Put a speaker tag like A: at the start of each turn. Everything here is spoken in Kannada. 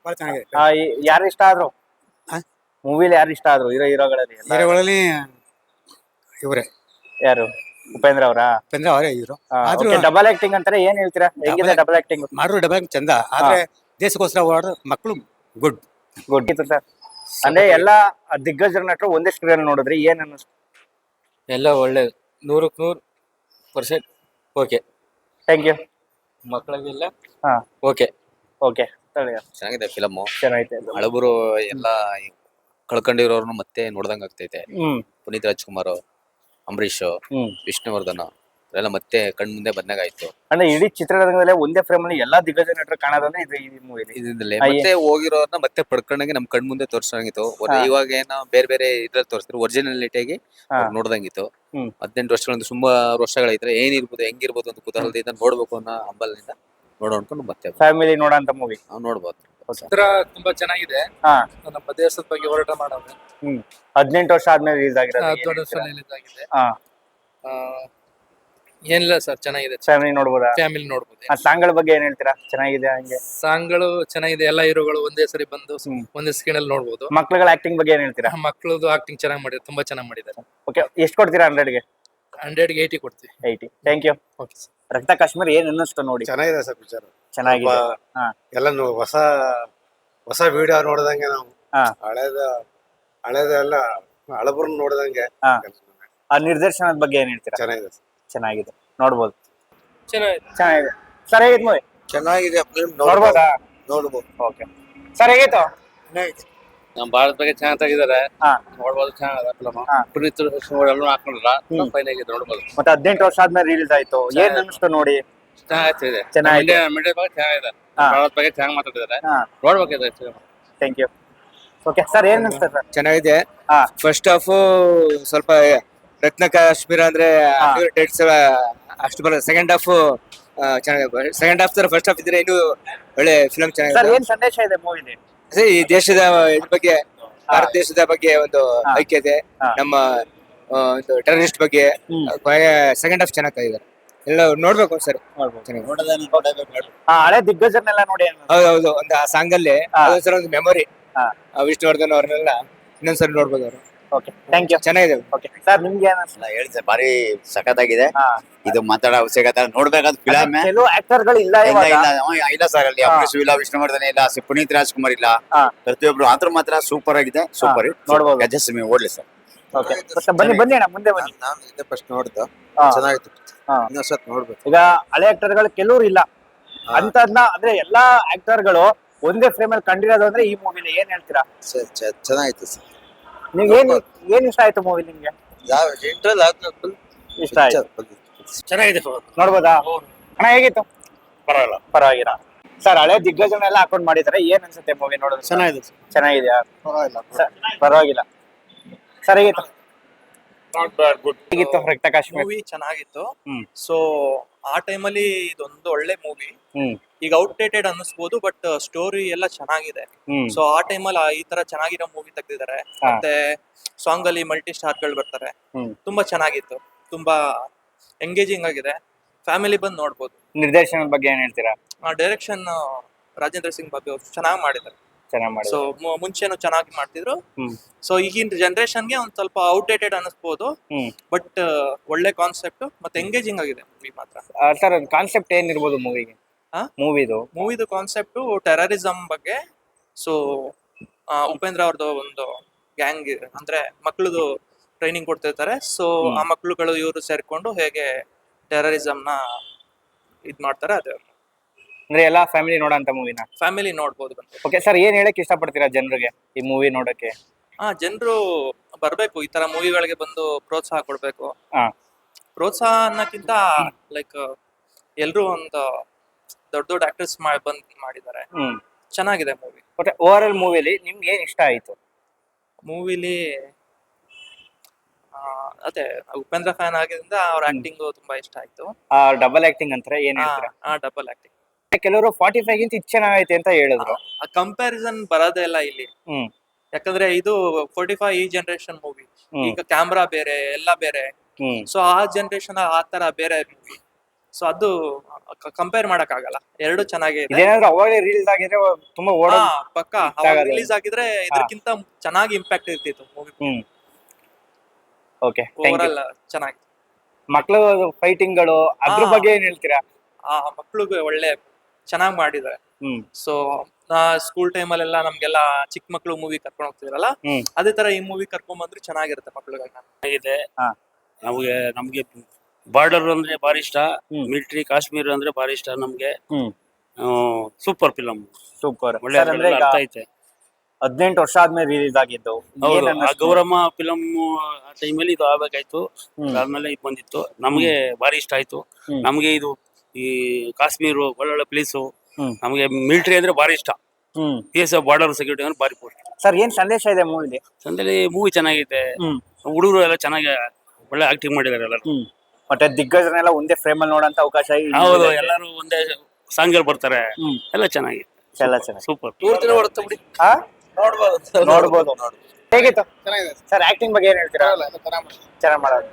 A: ಬಹಳ ಚೆನ್ನಾಗಿದೆ.
B: ಯಾರು ಇಷ್ಟ ಆದ್ರು
A: ಆ?
B: ಮೂವಿಲಿ ಯಾರು ಇಷ್ಟ ಆದ್ರು ಹೀರೋಗಳಲ್ಲಿ
A: ಹೀರೋಗಳಲ್ಲಿ ಇವರೇ
B: ಯಾರು ಉಪೇಂದ್ರ ಅವರಾ?
A: ಉಪೇಂದ್ರ ಅವರೇ ಹೀರೋ. ಆದ್ರೂ
B: ಡಬಲ್ ಆಕ್ಟಿಂಗ್ ಅಂತಾರೆ, ಏನ್ ಹೇಳ್ತೀರಾ? ಹೆಂಗಿದೆ ಡಬಲ್ ಆಕ್ಟಿಂಗ್?
A: ಮಾಡಿರೋ ಡಬ್ಬ ಚಂದ, ಆದ್ರೆ ದೇಶಕ್ಕೋಸ್ಕರ ಓಡಾಡೋ ಮಕ್ಕಳು ಗುಡ್.
B: ಗುಡ್ ಇತ್ತು ಸರ್. ಅಂದ್ರೆ ಎಲ್ಲಾ ದಿಗ್ಗಜರ ನಟರು ಒಂದೇ ಸ್ಕ್ರೀನ್ ನೋಡಿದ್ರಿ, ಏನ್ ಅನ್ನಿಸ್ತು?
C: ಎಲ್ಲ ಒಳ್ಳೇದು, 100% ಓಕೆ.
B: Thank you.
C: ಮಕ್ಕಳಿಗೆಲ್ಲ
B: ಹಾ
C: ಓಕೆ.
B: ಓಕೆ
C: ಚೆನ್ನಾಗಿದೆ ಫಿಲಮ್.
B: ಚೆನ್ನಾಗಿದೆ.
C: ಹಳಬರು ಎಲ್ಲ ಕಳ್ಕೊಂಡಿರೋರ್ನು ಮತ್ತೆ ನೋಡ್ದಂಗ್ ಆಗ್ತೈತೆ. ಪುನೀತ್ ರಾಜ್ಕುಮಾರ್, ಅಂಬರೀಶ್, ವಿಷ್ಣುವರ್ಧನ್ ಎಲ್ಲ ಮತ್ತೆ ಕಣ್ ಮುಂದೆ ಬಂದಾಗಾಯ್ತು.
B: ಅಂದ್ರೆ ಇಡೀ ಚಿತ್ರರಂಗದಲ್ಲೇ ಒಂದೇ ಫ್ರೇಮ್ ಅಲ್ಲಿ ಎಲ್ಲಾ ದಿಗ್ಗಜ ನಟರು ಕಾಣೋದಂದ್ರೆ ಇದು ಈ ಮೂವಿಲಿ.
C: ಇದ್ರಲ್ಲಿ ಮತ್ತೆ ಹೋಗಿರೋರ್ನ ಮತ್ತೆ ಪಡ್ಕೊಂಡಂಗೆ ನಮ್ ಕಣ್ ಮುಂದೆ ತೋರ್ಸಂಗಿತ್ತು. ಇವಾಗ ಏನೋ ಬೇರೆ ಬೇರೆ ಇದ್ರಲ್ಲಿ ತೋರಿಸ್ತಾರೆ, ಒರಿಜಿನಾಲಿಟಿಯಾಗಿ ನೋಡ್ದಂಗಿತ್ತು. 18 ವರ್ಷಗಳಿಂದ ಸುಮಾರು ವರ್ಷಗಳೈತ್ರೆ, ಏನಿರ್ಬೋದು ಹೆಂಗಿರ್ಬೋದು ಅಂತ ಕುತೂಹಲದಿಂದ ನೋಡ್ಬೇಕು ಅನ್ನೋ ಹಂಬಲದಿಂದ ನೋಡೋಣ್ಕೊಂಡು ಮತ್ತೆ
B: ಫ್ಯಾಮಿಲಿ ನೋಡೋಂತ ಮೂವಿ
C: ನೋಡ್ಬೋದು.
D: ಚಿತ್ರ ತುಂಬಾ ಚೆನ್ನಾಗಿದೆ. ನಮ್ಮ ದೇಶದ ಬಗ್ಗೆ ಹೋರಾಟ ಮಾಡೋದು.
B: 18 ವರ್ಷ ಆದ್ಮೇಲೆ ರಿಲೀಸ್ ಆಗಿರೋದು.
D: 18 ವರ್ಷ ರಿಲೀಸ್ ಆಗಿದೆ. ಏನಿಲ್ಲ ಸರ್, ಚೆನ್ನಾಗಿದೆ.
B: ಫ್ಯಾಮಿಲಿ ನೋಡ್ಬೋದಾ?
D: ಫ್ಯಾಮಿಲಿ ನೋಡ್ಬೋದು.
B: ಸಾಂಗ್ಗಳ ಬಗ್ಗೆ ಏನ್ ಹೇಳ್ತೀರಾ? ಚೆನ್ನಾಗಿದೆ ಹಂಗೆ
D: ಸಾಂಗ್ಗಳು ಚೆನ್ನಾಗಿದೆ, ಎಲ್ಲಾ ಹೀರೋಗಳು ಒಂದೇ ಸರಿ ಬಂದು ಒಂದೇ ಸ್ಕ್ರೀನ್ ಅಲ್ಲಿ ನೋಡ್ಬೋದು.
B: ಮಕ್ಳುಗಳ ಆಕ್ಟಿಂಗ್ ಬಗ್ಗೆ ಏನ್ ಹೇಳ್ತೀರಾ?
D: ಮಕ್ಕಳದು ಆಕ್ಟಿಂಗ್ ಚೆನ್ನಾಗಿ ಮಾಡಿದ್ದಾರೆ, ತುಂಬಾ ಚೆನ್ನಾಗಿ ಮಾಡಿದ್ದಾರೆ.
B: ಓಕೆ, ಎಷ್ಟು ಕೊಡ್ತೀರಾ 100ಗೆ?
D: 100ಗೆ 80 ಕೊಡ್ತೀವಿ.
B: 80. Thank you.
D: Okay sir.
B: Raktha Kashmira ಏನ್ ಅನ್ನಿಸ್ತು ನೋಡಿ?
E: ಚೆನ್ನಾಗಿದೆ ಸರ್ ಪಿಕ್ಚರ್.
B: ಚೆನ್ನಾಗಿದೆ.
E: ಎಲ್ಲ ಹೊಸ ವಿಡಿಯೋ ನೋಡಿದಂಗೆ ನಾವು ಹಳೇದೆಲ್ಲ ಹಳಬರು ನೋಡಿದಂಗೆ.
B: ಆ ನಿರ್ದೇಶನದ ಬಗ್ಗೆ ಏನ್ ಹೇಳ್ತೀರಾ?
E: ಚೆನ್ನಾಗಿದೆ.
B: ಚೆನ್ನಾಗಿದೆ, ನೋಡ್ಬೋದು.
D: ಚೆನ್ನಾಗಿದೆ
B: ಸರ್, ಹೇಗಿತ್ತು ಮೂವಿ?
E: ಚೆನ್ನಾಗಿದೆ.
B: ನೋಡ್ಬೋದಾ?
E: ನೋಡ್ಬೋದು.
B: ಓಕೆ ಸರ್, ಹೇಗಿತ್ತು?
C: ನಮ್ ಭಾರತ ಬಗ್ಗೆ ಚೆನ್ನಾಗಿ ತೆಗಿದಾರೆ, ನೋಡ್ಬೋದು. ಚೆನ್ನಾಗಿದೆ ಫಿಲಮ್. ಪುನೀತ್ ಎಲ್ಲರೂ ಹಾಕೊಂಡ್ರ ಫೈನ್ ಆಗಿದೆ, ನೋಡ್ಬೋದು.
B: ಮತ್ತೆ 18 ವರ್ಷ ಆದ್ಮೇಲೆ ರಿಲೀಸ್ ಆಯ್ತು, ಏನ್ ಅನ್ನಿಸ್ತು ನೋಡಿ?
C: ಚೆನ್ನಾಗಿದೆ.
B: ಚೆನ್ನಾಗಿದೆ.
C: ಮಂಡ್ಯ ಬಗ್ಗೆ ಚೆನ್ನಾಗಿದೆ, ಭಾರತ ಬಗ್ಗೆ ಚೆನ್ನಾಗಿ ಮಾತಾಡಿದ್ದಾರೆ, ನೋಡ್ಬೇಕಿದೆ.
B: Thank you. ಓಕೆ ಸರ್, ಏನ್ ಅನ್ಸುತ್ತೆ ಸರ್?
F: ಚೆನ್ನಾಗಿದೆ. ಫಸ್ಟ್ ಹಾಫ್ ಸ್ವಲ್ಪ ರತ್ನ ಕಾಶ್ಮೀರ ಅಂದ್ರೆ ಡೇಟ್ಸ್ ಅಷ್ಟು ಬರೋದು. ಸೆಕೆಂಡ್ ಹಾಫ್ ಚೆನ್ನಾಗಿದೆ. ಸೆಕೆಂಡ್ ಹಾಫ್ ತರ ಫಸ್ಟ್ ಹಾಫ್ ಇದ್ರೆ ಇನ್ನು ಒಳ್ಳೆ ಫಿಲಂ
B: ಸರ್,
F: ಚೆನ್ನಾಗಿದೆ.
B: ಏನ್ ಸಂದೇಶ ಇದೆ ಮೂವಿಲಿ?
F: ಈ ದೇಶದ ಇದ್ರ ಬಗ್ಗೆ, ಭಾರತ ದೇಶದ ಬಗ್ಗೆ ಒಂದು ಐಕ್ಯತೆ, ನಮ್ಮ ಒಂದು ಟೆರರಿಸ್ಟ್ ಬಗ್ಗೆ ಸೆಕೆಂಡ್ ಹಾಫ್ ಚೆನ್ನಾಗಿ ತೆಗೆದಿದ್ದಾರೆ. ಎಲ್ಲ ನೋಡ್ಬೇಕು ಸರ್.
B: ಹಳೆ ದಿಗ್ಗಜರನ್ನೆಲ್ಲ ನೋಡಿ.
F: ಹೌದೌದು, ಒಂದು ಆ ಸಾಂಗ್ ಅಲ್ಲಿ ಅದೊಂದ್ಸಲ ಒಂದು ಮೆಮೊರಿ. ವಿಷ್ಣುವರ್ಧನ್ ಅವ್ರನ್ನೆಲ್ಲ ಇನ್ನೊಂದ್ಸಲ ನೋಡ್ಬೋದು ಅವರು.
B: Okay, thank you.
F: ಚೆನ್ನಾಗಿದೆ.
B: ಓಕೆ ಸರ್, ನಿಮ್ಗೆ ಏನ್ ಅನ್ಸುತ್ತೆ?
G: ಹೇಳಿ ಸರ್, ಭಾರಿ ಸಖತ್ತಾಗಿದೆ. ಇದು ಮಾತಾಡೋ ಅವಶ್ಯಕತೆ ನೋಡ್ಬೇಕಾದ ಫಿಲಮ್.
B: ಕೆಲವು ಆಕ್ಟರ್ ಗಳು ಇಲ್ಲ
G: ಇಲ್ಲ ಸರ್, ಅಲ್ಲಿ ಅಂಬರೀಶ್ ಇಲ್ಲ, ವಿಷ್ಣುವರ್ಧನ್ ಇಲ್ಲ, ಪುನೀತ್ ರಾಜ್ಕುಮಾರ್ ಇಲ್ಲ, ಪ್ರತಿಯೊಬ್ರು ಆದ್ರೂ ಮಾತ್ರ ಸೂಪರ್ ಆಗಿದೆ. ಸೂಪರ್
B: ನೋಡ್ಬೋದು.
G: ಗಜಸ್ವಾಮಿ ಓಡ್ಲಿ ಸರ್.
B: ಬನ್ನಿ ಅಣ್ಣ, ಮುಂದೆ ಬನ್ನಿ.
E: ನಾನು ಇದೇ ಫಸ್ಟ್ ನೋಡ್ದ, ಚೆನ್ನಾಗಿತ್ತು. ಇನ್ನೊಂದ್ಸತ್ ನೋಡ್ಬೇಕು.
B: ಈಗ ಹಳೆ ಆಕ್ಟರ್ ಗಳು ಕೆಲವ್ರು ಇಲ್ಲ ಅಂತದ್ನ, ಅಂದ್ರೆ ಎಲ್ಲಾ ಆಕ್ಟರ್ ಗಳು ಒಂದೇ ಫ್ರೇಮ್ ಅಲ್ಲಿ ಕಂಡಿರೋದು ಅಂದ್ರೆ ಈ ಮೂವಿಲಿ ಏನ್ ಹೇಳ್ತೀರಾ?
E: ಚೆನ್ನಾಗಿತ್ತು ಸರ್.
B: ನಿಮ್ಗೆ ಏನ್ ಇಷ್ಟ ಆಯ್ತು ಮೂವಿ? ನಿಮ್ಗೆ ಇಷ್ಟ ಆಯ್ತು?
D: ಚೆನ್ನಾಗಿದೆ.
B: ನೋಡ್ಬೋದಾ ಅಣ್ಣ? ಹೇಗಿತ್ತು? ಪರವಾಗಿಲ್ಲ. ಸರ್, ಹಳೆ ದಿಗ್ಗಜನೆಲ್ಲ ಹಾಕೊಂಡ್ ಮಾಡಿದಾರೆ, ಏನ್ ಅನ್ಸುತ್ತೆ ಮೂವಿ ನೋಡಿದ್ರೆ? ಚೆನ್ನಾಗಿದ್ಯಾ? ಪರವಾಗಿಲ್ಲ. ಸರ್, ಹೇಗಿತ್ತು? ಹೇಗಿತ್ತು ರಕ್ತ ಕಾಶ್ಮೀರ
D: ಮೂವಿ? ಚೆನ್ನಾಗಿತ್ತು. ಸೊ ಆ ಟೈಮಲ್ಲಿ ಇದೊಂದು ಒಳ್ಳೆ ಮೂವಿ. ಈಗ ಔಟ್ಡೇಟೆಡ್ ಅನ್ನಿಸ್ಬೋದು, ಬಟ್ ಸ್ಟೋರಿ ಎಲ್ಲ ಚೆನ್ನಾಗಿದೆ. ಸೊ ಆ ಟೈಮಲ್ಲಿ ಈ ತರ ಚೆನ್ನಾಗಿರೋ ಮೂವಿ ತೆಗ್ದಿದ್ದಾರೆ. ಮತ್ತೆ ಸಾಂಗ್ ಅಲ್ಲಿ ಮಲ್ಟಿ ಸ್ಟಾರ್ ಗಳು ಬರ್ತಾರೆ, ತುಂಬಾ ಚೆನ್ನಾಗಿತ್ತು. ತುಂಬಾ ಎಂಗೇಜಿಂಗ್ ಆಗಿದೆ, ಫ್ಯಾಮಿಲಿ ಬಂದು ನೋಡ್ಬೋದು.
B: ನಿರ್ದೇಶನದ ಬಗ್ಗೆ ಏನ್ ಹೇಳ್ತೀರಾ?
D: ಡೈರೆಕ್ಷನ್ ರಾಜೇಂದ್ರ ಸಿಂಗ್ ಬಾಬಿ ಅವರು ಚೆನ್ನಾಗಿ ಮಾಡಿದ್ದಾರೆ. ಸೊ ಮುಂಚೆನೂ ಚೆನ್ನಾಗಿ ಮಾಡ್ತಿದ್ರು. ಸೊ ಈಗಿನ ಜನರೇಷನ್ಗೆ ಒಂದ್ ಸ್ವಲ್ಪ ಔಟ್ಡೇಟೆಡ್ ಅನ್ನಿಸ್ಬೋದು, ಬಟ್ ಒಳ್ಳೆ ಕಾನ್ಸೆಪ್ಟ್ ಮತ್ತೆ ಎಂಗೇಜಿಂಗ್ ಆಗಿದೆ ಮೂವಿ ಮಾತ್ರ.
B: ಸರ್, ಕಾನ್ಸೆಪ್ಟ್ ಏನಿರ್ಬೋದು ಮೂವಿಗೆ? ಮೂವಿದು
D: ಕಾನ್ಸೆಪ್ಟ್ ಟೆರರಿಸಂ ಬಗ್ಗೆ. ಸೊ ಉಪೇಂದ್ರ ಅವ್ರದ್ದು ಒಂದು ಗ್ಯಾಂಗ್, ಅಂದ್ರೆ ಮಕ್ಳದು ಟ್ರೈನಿಂಗ್ ಕೊಡ್ತಿರ್ತಾರೆ. ಸೊ ಆ ಮಕ್ಳುಗಳು ಇವರು ಸೇರ್ಕೊಂಡು ಹೇಗೆ ಟೆರರಿಸಂ ನ ಇದ್ ಮಾಡ್ತಾರೆ, ಅದೇ
B: ಅಂದ್ರೆ ಎಲ್ಲಾ ಫ್ಯಾಮಿಲಿ ನೋಡೋಂತ ಮೂವಿನ? ಫ್ಯಾಮಿಲಿ
D: ನೋಡ್ಬೋದು.
B: ಓಕೆ ಸರ್, ಏನ್ ಹೇಳಕ್ ಇಷ್ಟಪಡ್ತೀರಾ ಜನರಿಗೆ ಈ ಮೂವಿ ನೋಡಕ್ಕೆ?
D: ಜನರು ಬರ್ಬೇಕು, ಈ ತರ ಮೂವಿಗಳಿಗೆ ಬಂದು ಪ್ರೋತ್ಸಾಹ ಕೊಡ್ಬೇಕು. ಪ್ರೋತ್ಸಾಹ ಅನ್ನಕ್ಕಿಂತ ಲೈಕ್ ಎಲ್ರು ಒಂದು ದೊಡ್ಡ ದೊಡ್ಡ ಆಕ್ಟರ್ಸ್ ಬಂದ್ ಮಾಡಿದ್ದಾರೆ. ಚೆನ್ನಾಗಿದೆ ಮೂವಿ.
B: ಮತ್ತೆ ಓವರ್ ಆಲ್ ಮೂವಿಲಿ ನಿಮ್ಗೆ ಏನ್ ಇಷ್ಟ ಆಯ್ತು?
D: ಮೂವಿಲಿ ಅದೇ ಉಪೇಂದ್ರ ಫ್ಯಾನ್ ಆಗಿದ್ರಿಂದ ಅವ್ರ ಆಕ್ಟಿಂಗ್ ತುಂಬಾ ಇಷ್ಟ ಆಯ್ತು.
B: ಡಬಲ್ ಆಕ್ಟಿಂಗ್ ಅಂತಾರೆ, ಏನ್ ಹೇಳ್ತೀರಾ?
D: Double acting.
B: ಕೆಲವರು 45 ಗಿಂತ ಚೆನ್ನಾಗೈತೆ ಅಂತ ಹೇಳಿದ್ರು.
D: ಕಂಪ್ಯಾರಿಸನ್ ಬರೋದೇ ಇಲ್ಲ ಇಲ್ಲಿ. ಯಾಕಂದ್ರೆ ಇದು 45 ಈ ಜನರೇಷನ್ ಮೂವಿ. ಈಗ ಕ್ಯಾಮ್ರಾ ಬೇರೆ, ಎಲ್ಲ ಬೇರೆ. ಸೊ ಆ ಜನರೇಷನ್ ಆ ತರ ಬೇರೆ ಮೂವಿ. ಸೊ ಅದು ಕಂಪೇರ್ ಮಾಡಕ್ ಆಗಲ್ಲ, ಎರಡು ಚೆನ್ನಾಗೇ ಇದೆ.
B: ಇದೇನಾದ್ರು ಅವಾಗಲೇ ರಿಲೀಸ್ ಆಗಿದ್ರೆ ತುಂಬಾ ಓಡೋ
D: ಪಕ್ಕ ಅವಾಗ
B: ಆಗೋದು.
D: ರಿಲೀಸ್ ಆಗಿದ್ರೆ ಇದಕ್ಕಿಂತ ಚೆನ್ನಾಗಿ ಇಂಪ್ಯಾಕ್ಟ್ ಇರ್ತಿತ್ತು ಮೂವಿ.
B: ಓಕೆ
D: ಓವರಾಲ್ ಚೆನ್ನಾಗಿ.
B: ಮಕ್ಕಳು ಫೈಟಿಂಗ್ಗಳು ಅದ್ರ
D: ಹಾ.
B: ಬಗ್ಗೆ ಏನ್ ಹೇಳ್ತೀರಾ?
D: ಆ ಮಕ್ಳಿಗೆ ಒಳ್ಳೆ ಚೆನ್ನಾಗಿ ಮಾಡಿದ್ದಾರೆ. ಸೊ ಸ್ಕೂಲ್ ಟೈಮಲ್ಲೆಲ್ಲ ನಮ್ಗೆಲ್ಲ ಚಿಕ್ಕ ಮಕ್ಳು ಮೂವಿ ಕರ್ಕೊಂಡು ಹೋಗ್ತಿದ್ರಲ್ಲ, ಅದೇ ತರ ಈ ಮೂವಿ ಕರ್ಕೊಂಡ್ ಬಂದ್ರೆ ಚೆನ್ನಾಗಿರುತ್ತೆ ಮಕ್ಳುಗಳನ್ನ.
H: ಆಗಿದೆ.
B: ಹಾ.
H: ನಮ್ಗೆ ಬಾರ್ಡರ್ ಅಂದ್ರೆ ಭಾರಿ ಇಷ್ಟ, ಮಿಲಿಟರಿ ಕಾಶ್ಮೀರ ಅಂದ್ರೆ ಭಾರಿ ಇಷ್ಟ ನಮ್ಗೆ. Super film,
B: super.
H: ಒಳ್ಳೆ ಅರ್ಥ ಐತೆ.
B: 18 ವರ್ಷ ಆದ್ಮೇಲೆ ರಿಲೀಸ್ ಆಗಿದ್ದು.
H: ಹೌದು,
B: ಏನ್
H: ಆ
B: ಅನ್ನಿಸ್ತು?
H: ಗೌರಮ್ಮ ಫಿಲಂ ಆ ಟೈಮಲ್ಲಿ ಇದು ಆಗ್ಬೇಕಾಯ್ತು, ಆದ್ಮೇಲೆ ಇದು ಬಂದಿತ್ತು. ನಮ್ಗೆ ಭಾರಿ ಇಷ್ಟ ಆಯ್ತು. ನಮ್ಗೆ ಇದು ಈ ಕಾಶ್ಮೀರ ಒಳ್ಳೊಳ್ಳೆ ಪ್ಲೇಸು. ನಮ್ಗೆ ಮಿಲಿಟರಿ ಅಂದ್ರೆ ಭಾರಿ ಇಷ್ಟ. ಬಾರ್ಡರ್ ಸೆಕ್ಯೂರಿಟಿ ಅಂದ್ರೆ ಭಾರಿ ಪೋಸ್ಟ್.
B: ಸರ್ ಏನ್ ಸಂದೇಶ ಇದೆ ಮೂವಿಲಿ?
H: ಸಂದಲ್ಲಿ ಮೂವಿ ಚೆನ್ನಾಗೈತೆ, ಹುಡುಗರು ಎಲ್ಲ ಚೆನ್ನಾಗಿ ಒಳ್ಳೆ ಆಕ್ಟಿಂಗ್ ಮಾಡಿದಾರೆ ಎಲ್ಲರೂ.
B: ಮತ್ತೆ ದಿಗ್ಗಜರನ್ನೆಲ್ಲ ಒಂದೇ ಫ್ರೇಮ್ ಅಲ್ಲಿ ನೋಡಂತ ಅವಕಾಶ
H: ಹೌದು, ಎಲ್ಲರೂ ಒಂದೇ ಸಾಂಗ್ ಬರ್ತಾರೆ, ಎಲ್ಲ ಚೆನ್ನಾಗಿದೆ. ಸೂಪರ್.
C: ಪೂರ್ತಿನ ಹೊರತು ಬಿಡಿ
B: ನೋಡ್ಬೋದು. ಹೇಗಿತ್ತು ಸರ್? ಆಕ್ಟಿಂಗ್ ಬಗ್ಗೆ ಏನ್ ಹೇಳ್ತೀರಾ? ಚೆನ್ನಾಗಿ ಮಾಡೋದು.